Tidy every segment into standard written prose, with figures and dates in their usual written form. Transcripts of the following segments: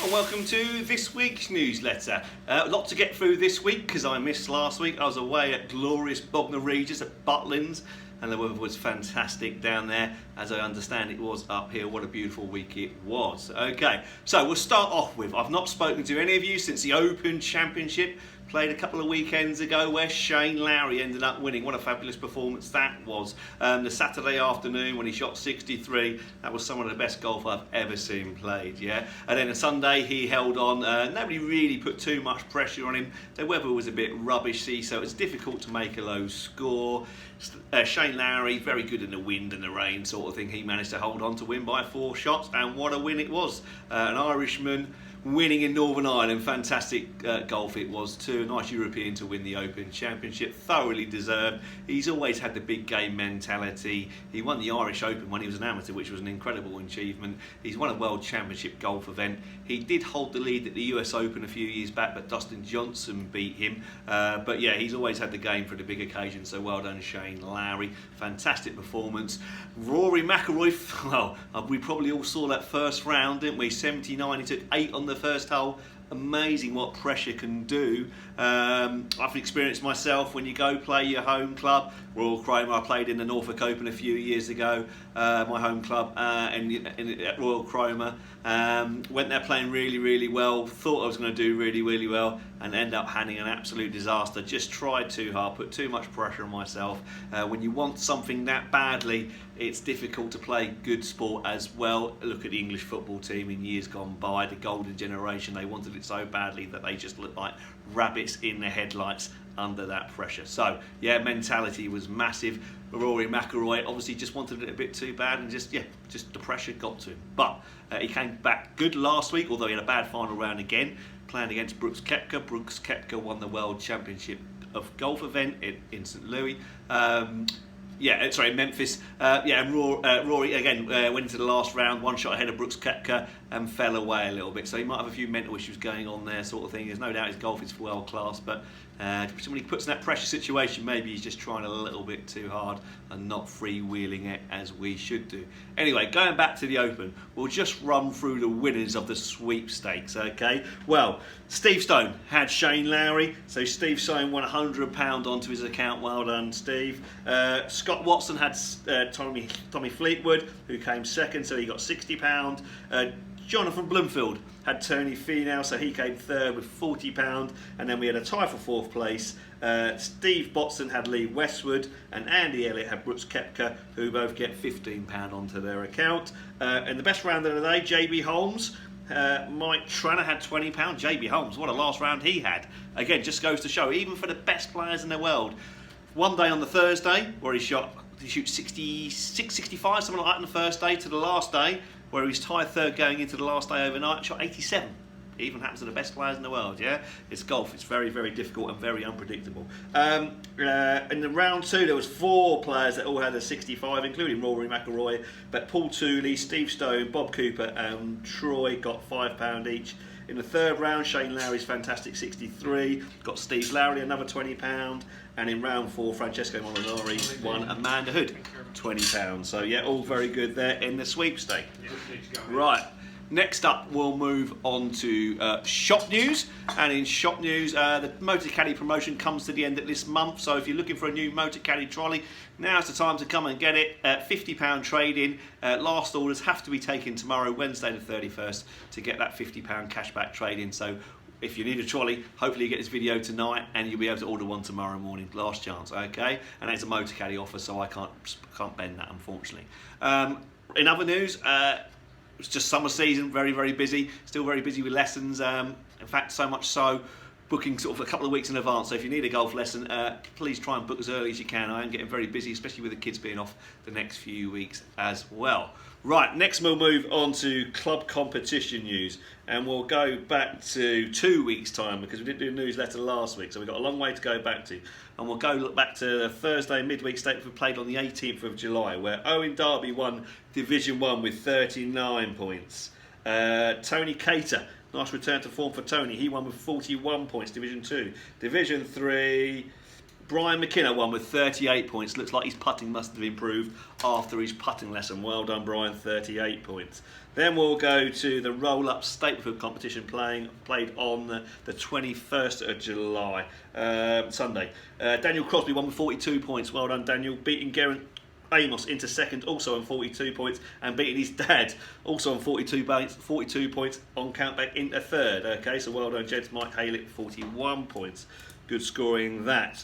and welcome to this week's newsletter. A lot to get through this week because I missed last week. I was away at glorious Bognor Regis at Butlins, and the weather was fantastic down there. As I understand, it was up here. What a beautiful week it was. Okay, so we'll start off with, I've not spoken to any of you since the Open Championship played a couple of weekends ago, where Shane Lowry ended up winning. What a fabulous performance that was. The Saturday afternoon when he shot 63, that was some of the best golf I've ever seen played, yeah. And then on Sunday he held on. Nobody really put too much pressure on him. The weather was a bit rubbishy, so it's difficult to make a low score. Shane Lowry, very good in the wind and the rain sort of thing. He managed to hold on to win by 4 shots, and what a win it was. An Irishman winning in Northern Ireland, fantastic golf it was too. A nice European to win the Open Championship, thoroughly deserved. He's always had the big game mentality. He won the Irish Open when he was an amateur, which was an incredible achievement. He's won a World Championship golf event. He did hold the lead at the US Open a few years back, but Dustin Johnson beat him. But yeah, he's always had the game for the big occasion, so well done Shane Lowry. Fantastic performance. Rory McIlroy, well, we probably all saw that first round, didn't we? 79, he took 8 on the first hole. Amazing what pressure can do. I've experienced myself when you go play your home club. Royal Cromer, I played in the Norfolk Open a few years ago, my home club at Royal Cromer. Went there playing really well, thought I was going to do really well, and end up having an absolute disaster. Just tried too hard, put too much pressure on myself. When you want something that badly, it's difficult to play good sport as well. Look at the English football team in years gone by, the golden generation. They wanted it so badly that they just looked like rabbits in the headlights under that pressure. So yeah, mentality was massive. Rory McIlroy obviously just wanted it a bit too bad, and just the pressure got to him. But he came back good last week, although he had a bad final round again, playing against Brooks Koepka. Brooks Koepka won the World Championship of Golf event in St. Louis. Memphis. And Rory again went into the last round, 1 shot ahead of Brooks Koepka, and fell away a little bit. So he might have a few mental issues going on there, sort of thing. There's no doubt his golf is world class, but when he puts in that pressure situation, maybe he's just trying a little bit too hard and not freewheeling it as we should do. Anyway, going back to the Open, we'll just run through the winners of the sweepstakes, okay? Well, Steve Stone had Shane Lowry, so Steve Stone won £100 onto his account. Well done, Steve. Scott Watson had Tommy Fleetwood, who came second, so he got £60. Jonathan Bloomfield had Tony Finau, so he came third with £40, and then we had a tie for 4th place. Steve Botson had Lee Westwood, and Andy Elliott had Brooks Koepka, who both get £15 onto their account. And the best round of the day, JB Holmes. Mike Tranter had £20. JB Holmes, what a last round he had. Again, just goes to show, even for the best players in the world. One day on the Thursday, where he shot 66, 65, something like that on the first day, to the last day, where he was tied third going into the last day overnight, shot 87. It even happens to the best players in the world, yeah? It's golf, it's very difficult and very unpredictable. In the round 2, there was 4 players that all had a 65, including Rory McIlroy, but Paul Tooley, Steve Stone, Bob Cooper and Troy got £5 each. In the third round, Shane Lowry's fantastic 63, got Steve Lowry another £20, and in round 4, Francesco Molinari won Amanda Hood £20. So yeah, all very good there in the sweepstake. Right. Next up, we'll move on to shop news, and in shop news, the Motor Caddy promotion comes to the end of this month. So if you're looking for a new Motor Caddy trolley, now's the time to come and get it. £50 trade-in. Last orders have to be taken tomorrow, Wednesday the 31st, to get that £50 cashback trade-in. So if you need a trolley, hopefully you get this video tonight and you'll be able to order one tomorrow morning. Last chance, okay? And it's a Motor Caddy offer, so I can't bend that, unfortunately. In other news, it's just summer season, very busy. Still very busy with lessons. In fact, so much so, booking sort of a couple of weeks in advance. So if you need a golf lesson, please try and book as early as you can. I am getting very busy, especially with the kids being off the next few weeks as well. Right, next we'll move on to club competition news, and we'll go back to 2 weeks' time because we didn't do a newsletter last week, so we've got a long way to go back to. And we'll go look back to the Thursday midweek stakes we played on the 18th of July, where Owen Darby won Division 1 with 39 points. Tony Cater, nice return to form for Tony, he won with 41 points, Division 2. Division 3, Brian McKenna won with 38 points. Looks like his putting must have improved after his putting lesson. Well done, Brian, 38 points. Then we'll go to the roll-up Staplefield competition played on the 21st of July, Sunday. Daniel Crosby won with 42 points. Well done, Daniel, beating Geraint Amos into second, also on 42 points, and beating his dad, also on 42 points on countback into third. Okay, so well done, gents. Mike Haylett, 41 points. Good scoring that.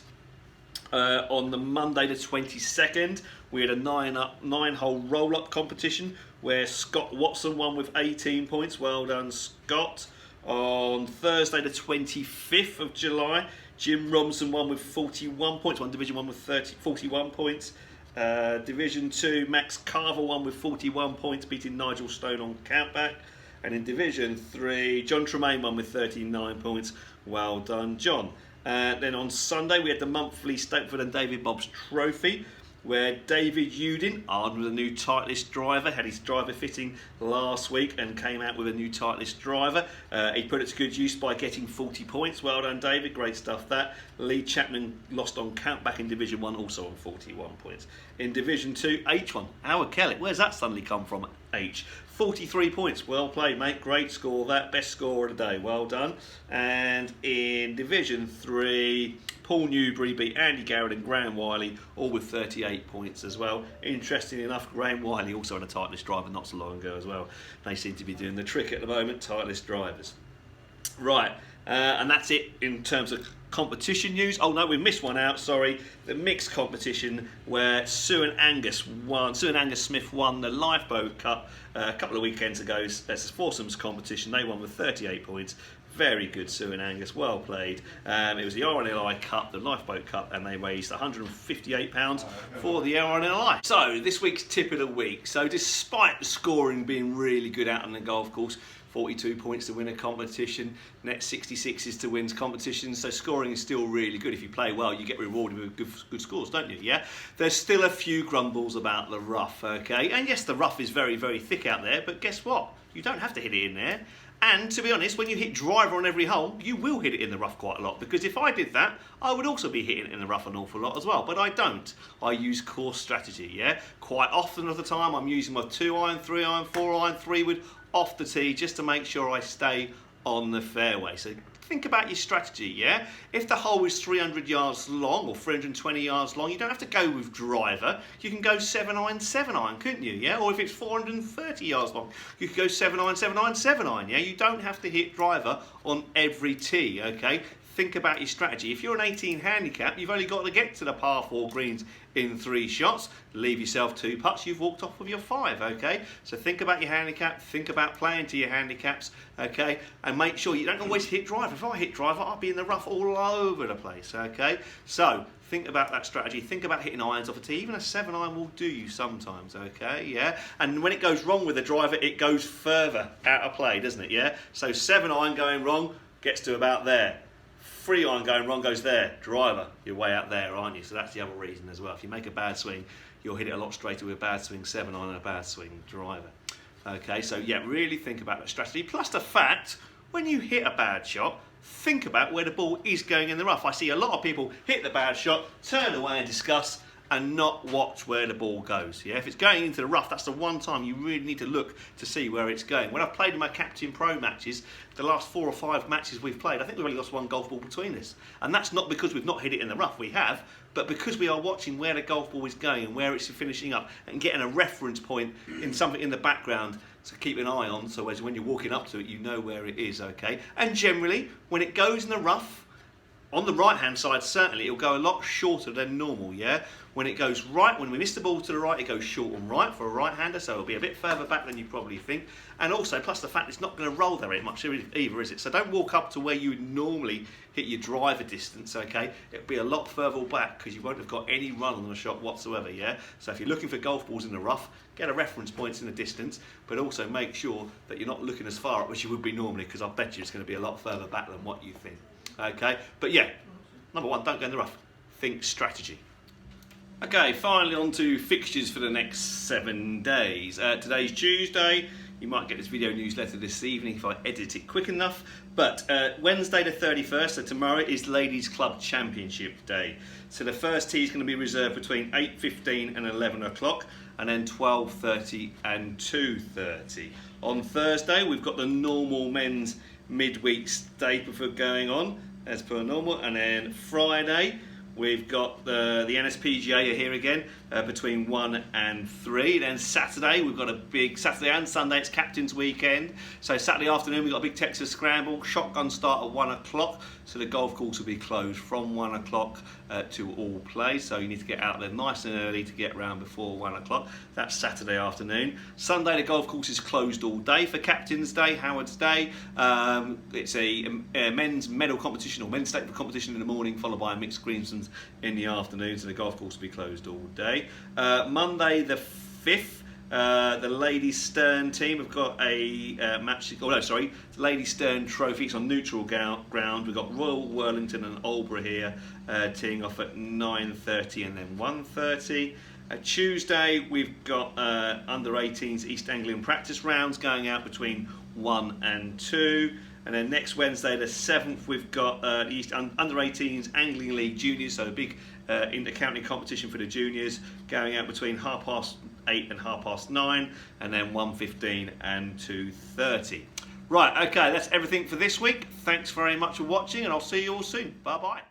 On the Monday the 22nd, we had a 9-hole roll-up competition where Scott Watson won with 18 points. Well done, Scott. On Thursday the 25th of July, Jim Robinson won with 41 points. Won Division 1 with 41 points. Division 2, Max Carver won with 41 points, beating Nigel Stone on countback. And in Division 3, John Tremaine won with 39 points. Well done, John. Then on Sunday, we had the monthly Staplefield and David Bobbs Trophy, where David Udin, armed with a new Titleist driver, had his driver fitting last week and came out with a new Titleist driver. He put it to good use by getting 40 points. Well done, David. Great stuff, that. Lee Chapman lost on countback in Division 1, also on 41 points. In Division 2, H1, Howard Kellett. Where's that suddenly come from, H? 43 points. Well played, mate. Great score, that. Best score of the day. Well done. And in Division 3, Paul Newbury beat Andy Garrett and Graham Wiley, all with 38 points as well. Interesting enough, Graham Wiley also had a Titleist driver not so long ago as well. They seem to be doing the trick at the moment, Titleist drivers. Right, and that's it in terms of competition news. Oh no, we missed one out, sorry. The mixed competition where Sue and Angus Smith won the Lifeboat Cup a couple of weekends ago. That's a foursomes competition. They won with 38 points. Very good, Sue and Angus, well played. It was the RNLI Cup, the Lifeboat Cup, and they raised £158 for the RNLI. So, this week's tip of the week. So, despite the scoring being really good out on the golf course, 42 points to win a competition, net 66s to win competitions, so scoring is still really good. If you play well, you get rewarded with good scores, don't you? Yeah. There's still a few grumbles about the rough, okay? And yes, the rough is very, very thick out there, but guess what? You don't have to hit it in there. And to be honest, when you hit driver on every hole, you will hit it in the rough quite a lot, because if I did that, I would also be hitting it in the rough an awful lot as well, but I don't. I use course strategy, yeah? Quite often of the time, I'm using my 2-iron, 3-iron, 4-iron, 3-wood off the tee just to make sure I stay on the fairway. So think about your strategy, yeah? If the hole is 300 yards long or 320 yards long, you don't have to go with driver. You can go 7-iron, 7-iron, couldn't you, yeah? Or if it's 430 yards long, you could go 7-iron, 7-iron, 7-iron, yeah? You don't have to hit driver on every tee, okay? Think about your strategy. If you're an 18 handicap, you've only got to get to the par 4 greens in 3 shots, leave yourself 2 putts, you've walked off with your 5, okay? So think about your handicap, think about playing to your handicaps, okay? And make sure you don't always hit driver. If I hit driver, I'll be in the rough all over the place, okay? So think about that strategy. Think about hitting irons off a tee. Even a 7-iron will do you sometimes, okay? Yeah. And when it goes wrong with the driver, it goes further out of play, doesn't it? Yeah. So 7-iron going wrong gets to about there. 3-iron going wrong goes there. Driver, you're way out there, aren't you? So that's the other reason as well. If you make a bad swing, you'll hit it a lot straighter with a bad swing 7-iron and a bad swing driver. Okay, so yeah, really think about that strategy. Plus the fact, when you hit a bad shot, think about where the ball is going in the rough. I see a lot of people hit the bad shot, turn away and discuss, and not watch where the ball goes. Yeah, if it's going into the rough, that's the one time you really need to look to see where it's going. When I've played in my Captain Pro matches, the last 4 or 5 matches we've played, I think we've only lost 1 golf ball between us. And that's not because we've not hit it in the rough, we have, but because we are watching where the golf ball is going and where it's finishing up and getting a reference point in something in the background to keep an eye on, so as when you're walking up to it, you know where it is, okay? And generally, when it goes in the rough, on the right hand side certainly, it'll go a lot shorter than normal, yeah? When it goes right, when we miss the ball to the right, it goes short and right for a right-hander, so it'll be a bit further back than you probably think. And also, plus the fact it's not going to roll there much either, is it? So don't walk up to where you would normally hit your driver distance, okay? It'll be a lot further back because you won't have got any run on the shot whatsoever, yeah? So if you're looking for golf balls in the rough, get a reference points in the distance, but also make sure that you're not looking as far up as you would be normally, because I bet you it's going to be a lot further back than what you think, okay? But yeah, number 1, don't go in the rough. Think strategy. Okay, finally on to fixtures for the next 7 days. Today's Tuesday. You might get this video newsletter this evening if I edit it quick enough. But Wednesday the 31st, so tomorrow, is Ladies Club Championship Day. So the first tee is going to be reserved between 8:15 and 11 o'clock, and then 12:30 and 2:30. On Thursday, we've got the normal men's midweek staple going on, as per normal, and then Friday, we've got the NSPGA are here again between 1 and 3. Then Saturday, we've got a big Saturday and Sunday, it's Captain's Weekend. So Saturday afternoon, we've got a big Texas Scramble, shotgun start at 1 o'clock. So the golf course will be closed from 1 o'clock to all play. So you need to get out there nice and early to get around before 1 o'clock. That's Saturday afternoon. Sunday, the golf course is closed all day for Captain's Day, Howard's Day. It's a men's medal competition or men's statement competition in the morning, followed by a mixed greensons in the afternoon. So the golf course will be closed all day. Monday the 5th, the Ladies Stern team have got a the Ladies Stern Trophy. It's on neutral ground. We've got Royal Wellington and Aldeburgh here teeing off at 9:30 and then 1:30. Tuesday we've got under 18s East Anglian practice rounds going out between 1 and 2. And then next Wednesday, the 7th, we've got the East under 18s Anglian League Juniors, so a big inter-county competition for the juniors, going out between 8:30 and 9:30, and then 1:15 and 2:30. Right, okay, that's everything for this week. Thanks very much for watching, and I'll see you all soon. Bye-bye.